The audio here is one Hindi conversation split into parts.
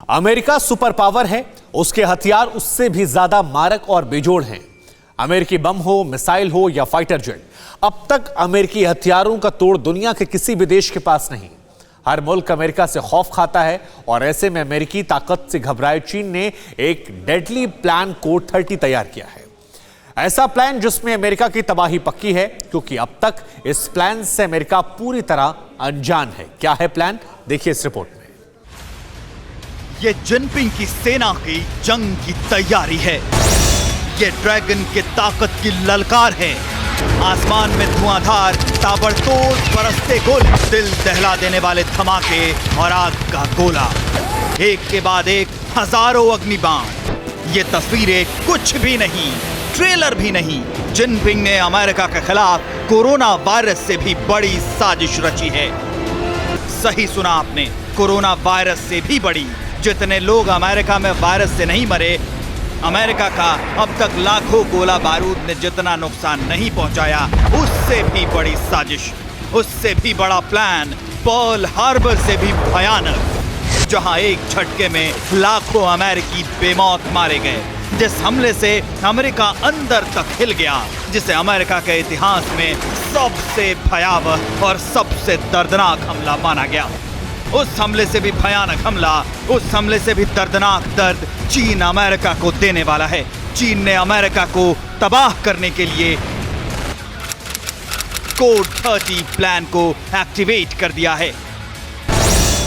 अमेरिका सुपर पावर है, उसके हथियार उससे भी ज्यादा मारक और बेजोड़ हैं। अमेरिकी बम हो, मिसाइल हो या फाइटर जेट, अब तक अमेरिकी हथियारों का तोड़ दुनिया के किसी भी देश के पास नहीं। हर मुल्क अमेरिका से खौफ खाता है और ऐसे में अमेरिकी ताकत से घबराए चीन ने एक डेडली प्लान कोड 30 तैयार किया है। ऐसा प्लान जिसमें अमेरिका की तबाही पक्की है, क्योंकि अब तक इस प्लान से अमेरिका पूरी तरह अनजान है। क्या है प्लान, देखिए इस रिपोर्ट में। ये जिनपिंग की सेना की जंग की तैयारी है। ये ड्रैगन के ताकत की ललकार है। आसमान में धुआंधार ताबड़तोड़ बरसते गोले, दिल दहला देने वाले धमाके और आग का गोला, एक के बाद एक हजारों अग्निबाण। ये तस्वीरें कुछ भी नहीं, ट्रेलर भी नहीं। जिनपिंग ने अमेरिका के खिलाफ कोरोना वायरस से भी बड़ी साजिश रची है। सही सुना आपने, कोरोना वायरस से भी बड़ी। जितने लोग अमेरिका में वायरस से नहीं मरे, अमेरिका का अब तक लाखों गोला बारूद ने जितना नुकसान नहीं पहुंचाया, उससे भी बड़ी साजिश, उससे भी बड़ा प्लान, पर्ल हार्बर से भी भयानक, जहां एक झटके में लाखों अमेरिकी बेमौत मारे गए। जिस हमले से अमेरिका अंदर तक हिल गया, जिसे अमेरिका के इतिहास में सबसे भयावह और सबसे दर्दनाक हमला माना गया। उस हमले से भी भयानक हमला, उस हमले से भी दर्दनाक दर्द चीन अमेरिका को देने वाला है। चीन ने अमेरिका को तबाह करने के लिए कोड 30 प्लान को एक्टिवेट कर दिया है।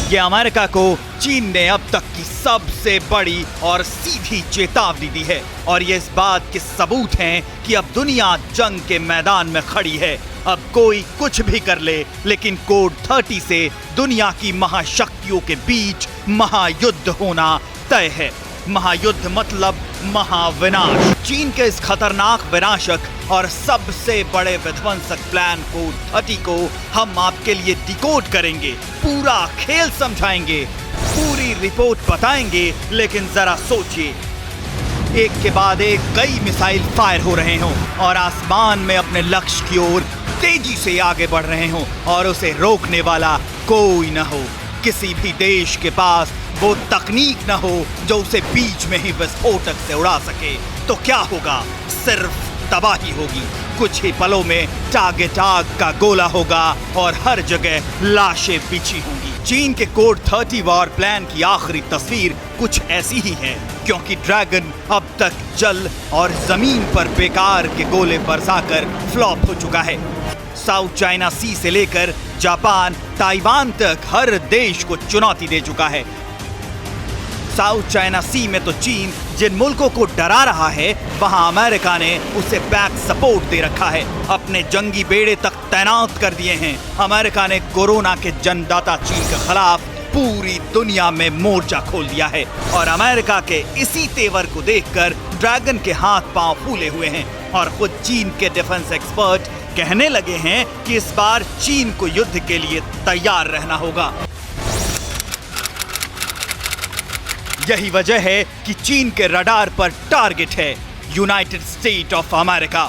ये अमेरिका को चीन ने अब तक की सबसे बड़ी और सीधी चेतावनी दी है, और ये इस बात के सबूत हैं कि अब दुनिया जंग के मैदान में खड़ी है। अब कोई कुछ भी कर ले, लेकिन कोड 30 से दुनिया की महाशक्तियों के बीच महायुद्ध होना तय है। महायुद्ध मतलब महाविनाश। चीन के इस खतरनाक विनाशक और सबसे बड़े विध्वंसक प्लान कोड 30 को हम आपके लिए डिकोड करेंगे, पूरा खेल समझाएंगे, पूरी रिपोर्ट बताएंगे। लेकिन जरा सोचिए, एक के बाद एक कई मिसाइल फायर हो रहे हों और आसमान में अपने लक्ष्य की ओर तेजी से आगे बढ़ रहे हों, और उसे रोकने वाला कोई न हो। किसी भी देश के पास वो तकनीक न हो जो उसे बीच में ही विस्फोटक से उड़ा सके, तो क्या होगा? सिर्फ तबाही होगी। कुछ ही पलों में टारगेट आग का गोला होगा और हर जगह लाशें बिछी होंगी। चीन के कोड 30 वॉर प्लान की आखिरी तस्वीर कुछ ऐसी ही है, क्योंकि ड्रैगन अब तक जल और जमीन पर बेकार के गोले बरसाकर फ्लॉप हो चुका है। साउथ चाइना सी से लेकर जापान, ताइवान तक हर देश को चुनौती दे चुका है। साउथ चाइना सी में तो चीन जिन मुल्कों को डरा रहा है, वहां अमेरिका ने उसे बैक सपोर्ट दे रखा है। अपने जंगी बेड़े तक तैनात कर दिए हैं। अमेरिका ने कोरोना के जन्मदाता चीन के खिलाफ पूरी दुनिया में मोर्चा खोल दिया है, और अमेरिका के इसी तेवर को देखकर ड्रैगन के हाथ पांव फूले हुए हैं। और खुद चीन के डिफेंस एक्सपर्ट कहने लगे हैं कि इस बार चीन को युद्ध के लिए तैयार रहना होगा। यही वजह है कि चीन के रडार पर टारगेट है यूनाइटेड स्टेट ऑफ अमेरिका।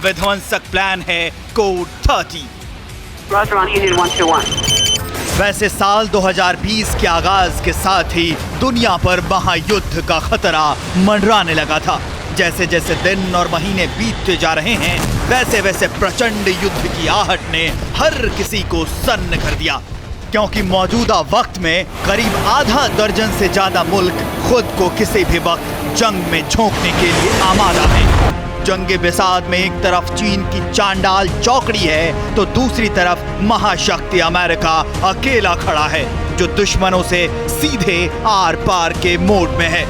विध्वंसक प्लान है कोड 30। वैसे साल 2020 के आगाज के साथ ही दुनिया पर महायुद्ध का खतरा मंडराने लगा था। जैसे जैसे दिन और महीने बीतते जा रहे हैं, वैसे वैसे प्रचंड युद्ध की आहट ने हर किसी को सन्न कर दिया, क्योंकि मौजूदा वक्त में करीब आधा दर्जन से ज्यादा मुल्क खुद को किसी भी वक्त जंग में झोंकने के लिए आमादा हैं। जंगे बिसात में एक तरफ चीन की चांडाल चौकड़ी है, तो दूसरी तरफ महाशक्ति अमेरिका अकेला खड़ा है, जो दुश्मनों से सीधे आर पार के मोड में है।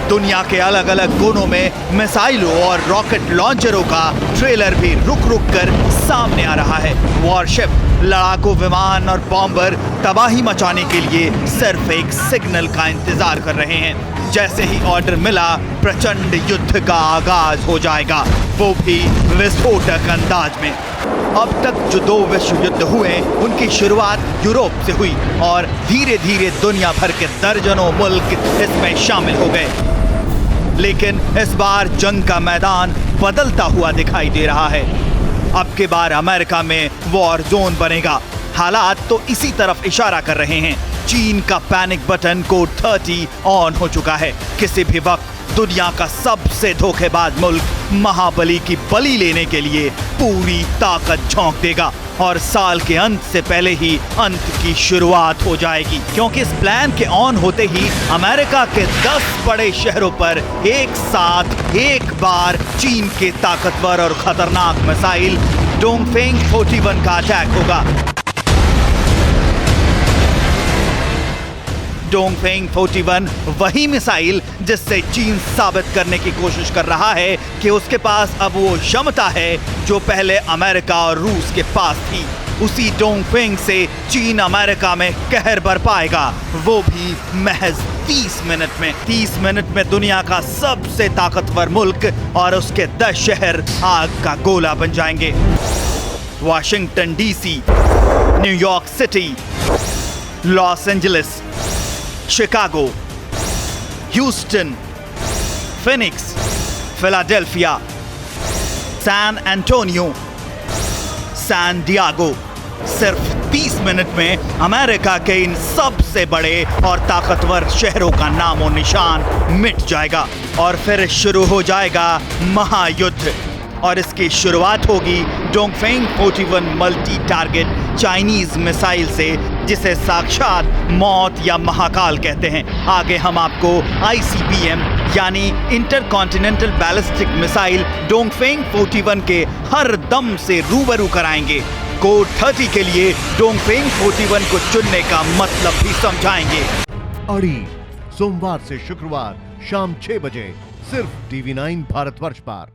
दुनिया के अलग अलग कोनों में मिसाइलों और रॉकेट लॉन्चरों का ट्रेलर भी रुक रुक कर सामने आ रहा है। वॉरशिप, लड़ाकू विमान और बॉम्बर तबाही मचाने के लिए सिर्फ एक सिग्नल का इंतजार कर रहे हैं। जैसे ही ऑर्डर मिला, प्रचंड युद्ध का आगाज हो जाएगा, वो भी विस्फोटक अंदाज में। अब तक जो 2 विश्व युद्ध हुए, उनकी शुरुआत यूरोप से हुई, और धीरे धीरे दुनिया भर के दर्जनों मुल्क इसमें शामिल हो गए। लेकिन इस बार जंग का मैदान बदलता हुआ दिखाई दे रहा है। अब की बार अमेरिका में वॉर जोन बनेगा। हालात तो इसी तरफ इशारा कर रहे हैं। चीन का पैनिक बटन कोड 30 ऑन हो चुका है। किसी भी वक्त दुनिया का सबसे धोखेबाज मुल्क महाबली की बलि लेने के लिए पूरी ताकत झोंक देगा और साल के अंत से पहले ही अंत की शुरुआत हो जाएगी, क्योंकि इस प्लान के ऑन होते ही अमेरिका के 10 बड़े शहरों पर एक साथ एक बार चीन के ताकतवर और खतरनाक मिसाइल डोंगफेंग 41 का अटैक होगा। डोंगफेंग 41 वही मिसाइल जिससे चीन साबित करने की कोशिश कर रहा है कि उसके पास अब वो क्षमता है जो पहले अमेरिका और रूस के पास थी। उसी डोंगफेंग से चीन अमेरिका में कहर बरपाएगा, वो भी महज 30 मिनट में। 30 मिनट में दुनिया का सबसे ताकतवर मुल्क और उसके 10 शहर आग का गोला बन जाएंगे। Washington DC, New York city, Los Angeles, Chicago, Houston, Phoenix, Philadelphia, San Antonio, San Diego. सिर्फ 30 मिनट में अमेरिका के इन सबसे बड़े और ताकतवर शहरों का नामो निशान मिट जाएगा और फिर शुरू हो जाएगा महायुद्ध। और इसकी शुरुआत होगी Dongfeng 41 multi target Chinese missile से, जिसे साक्षात मौत या महाकाल कहते हैं। आगे हम आपको ICBM यानी इंटरकॉन्टिनेंटल बैलिस्टिक मिसाइल डोंगफेंग 41 के हर दम से रूबरू कराएंगे। कोड 30 के लिए डोंगफेंग 41 को चुनने का मतलब भी समझाएंगे। अड़ी सोमवार से शुक्रवार शाम 6 बजे सिर्फ TV9 भारतवर्ष पर।